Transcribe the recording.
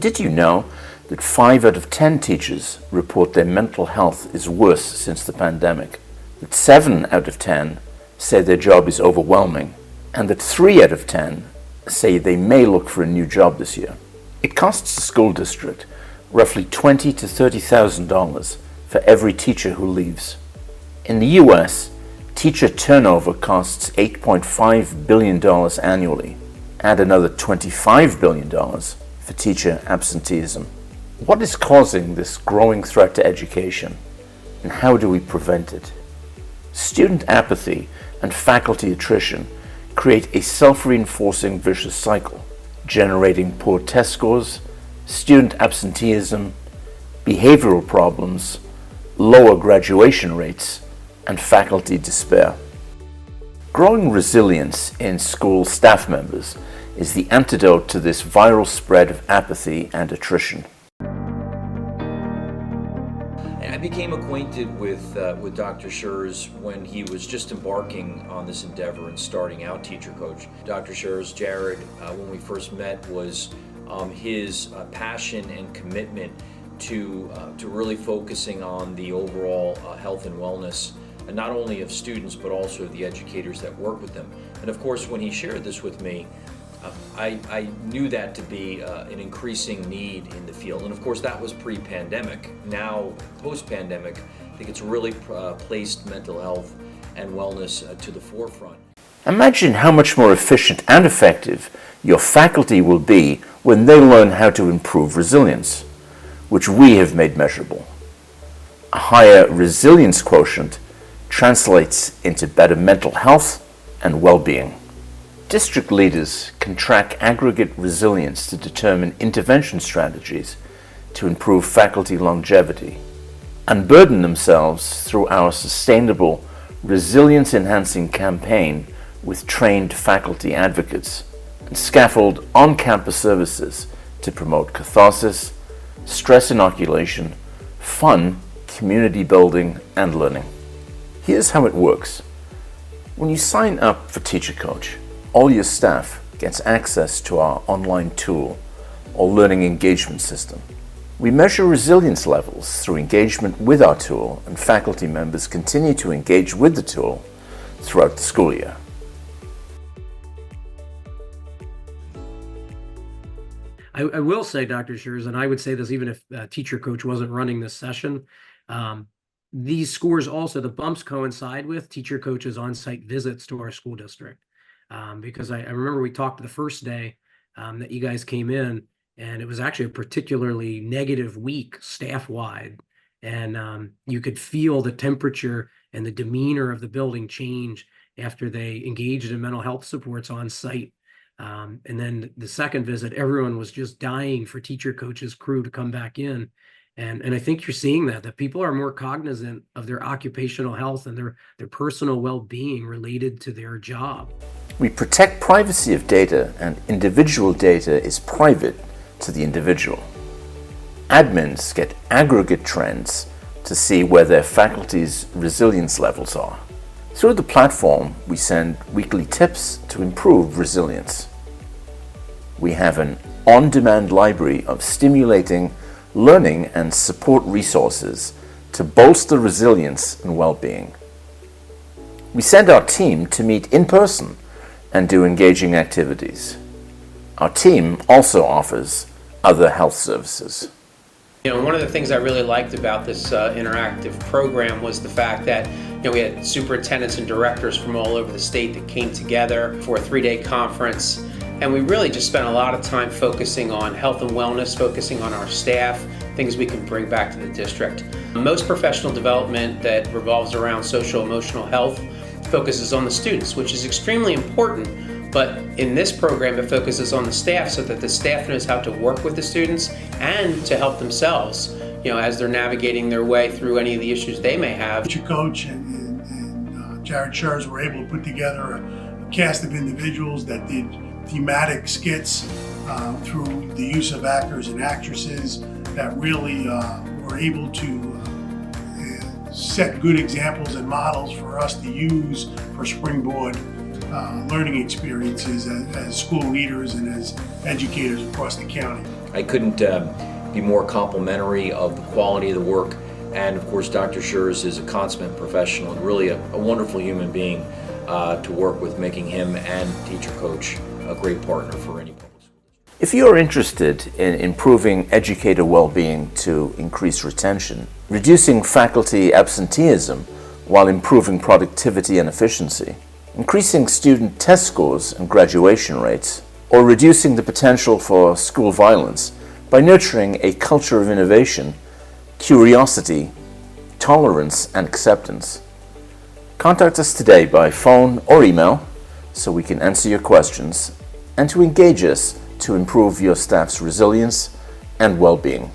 Did you know that 5 out of 10 teachers report their mental health is worse since the pandemic? That 7 out of 10 say their job is overwhelming, and that 3 out of 10 say they may look for a new job this year. It costs the school district roughly $20,000 to $30,000 for every teacher who leaves. In the US, teacher turnover costs $8.5 billion annually. Add another $25 billion for teacher absenteeism. What is causing this growing threat to education, and how do we prevent it? Student apathy and faculty attrition create a self-reinforcing vicious cycle, generating poor test scores, student absenteeism, behavioral problems, lower graduation rates, and faculty despair. Growing resilience in school staff members is the antidote to this viral spread of apathy and attrition. I became acquainted with Dr. Schurz when he was just embarking on this endeavor and starting out Teacher Coach. Dr. Schurz, Jared, when we first met, was his passion and commitment to really focusing on the overall health and wellness, and not only of students but also the educators that work with them. And of course, when he shared this with me, I knew that to be an increasing need in the field. And of course, that was pre-pandemic. Now, post-pandemic, I think it's really placed mental health and wellness to the forefront. Imagine how much more efficient and effective your faculty will be when they learn how to improve resilience, which we have made measurable. A higher resilience quotient translates into better mental health and well-being. District leaders can track aggregate resilience to determine intervention strategies to improve faculty longevity, unburden themselves through our sustainable resilience-enhancing campaign with trained faculty advocates, and scaffold on-campus services to promote catharsis, stress inoculation, fun, community building, and learning. Here's how it works. When you sign up for Teacher Coach, all your staff gets access to our online tool or learning engagement system. We measure resilience levels through engagement with our tool, and faculty members continue to engage with the tool throughout the school year. I will say, Dr. Schurz, and I would say this even if Teacher Coach wasn't running this session, these scores also, the bumps coincide with Teacher Coach's on-site visits to our school district. Because I remember we talked the first day that you guys came in, and it was actually a particularly negative week staff-wide. And you could feel the temperature and the demeanor of the building change after they engaged in mental health supports on site. And then the second visit, everyone was just dying for Teacher Coach's crew to come back in. And I think you're seeing that people are more cognizant of their occupational health and their personal well-being related to their job. We protect privacy of data, and individual data is private to the individual. Admins get aggregate trends to see where their faculty's resilience levels are. Through the platform, we send weekly tips to improve resilience. We have an on-demand library of stimulating learning and support resources to bolster resilience and well-being. We send our team to meet in person and do engaging activities. Our team also offers other health services. You know, one of the things I really liked about this interactive program was the fact that we had superintendents and directors from all over the state that came together for a 3-day conference, and we really just spent a lot of time focusing on health and wellness, focusing on our staff, things we can bring back to the district. Most professional development that revolves around social emotional health focuses on the students, which is extremely important, but in this program it focuses on the staff so that the staff knows how to work with the students and to help themselves, as they're navigating their way through any of the issues they may have. Teacher Coach and Jared Schurz were able to put together a cast of individuals that did thematic skits through the use of actors and actresses that really were able to set good examples and models for us to use for springboard learning experiences as school leaders and as educators across the county. I couldn't be more complimentary of the quality of the work. And of course, Dr. Schurz is a consummate professional and really a wonderful human being to work with, making him and teacher coach a great partner for any public school district. If you're interested in improving educator well-being to increase retention, reducing faculty absenteeism while improving productivity and efficiency, increasing student test scores and graduation rates, or reducing the potential for school violence by nurturing a culture of innovation, curiosity, tolerance, and acceptance, contact us today by phone or email so we can answer your questions and to engage us to improve your staff's resilience and well-being.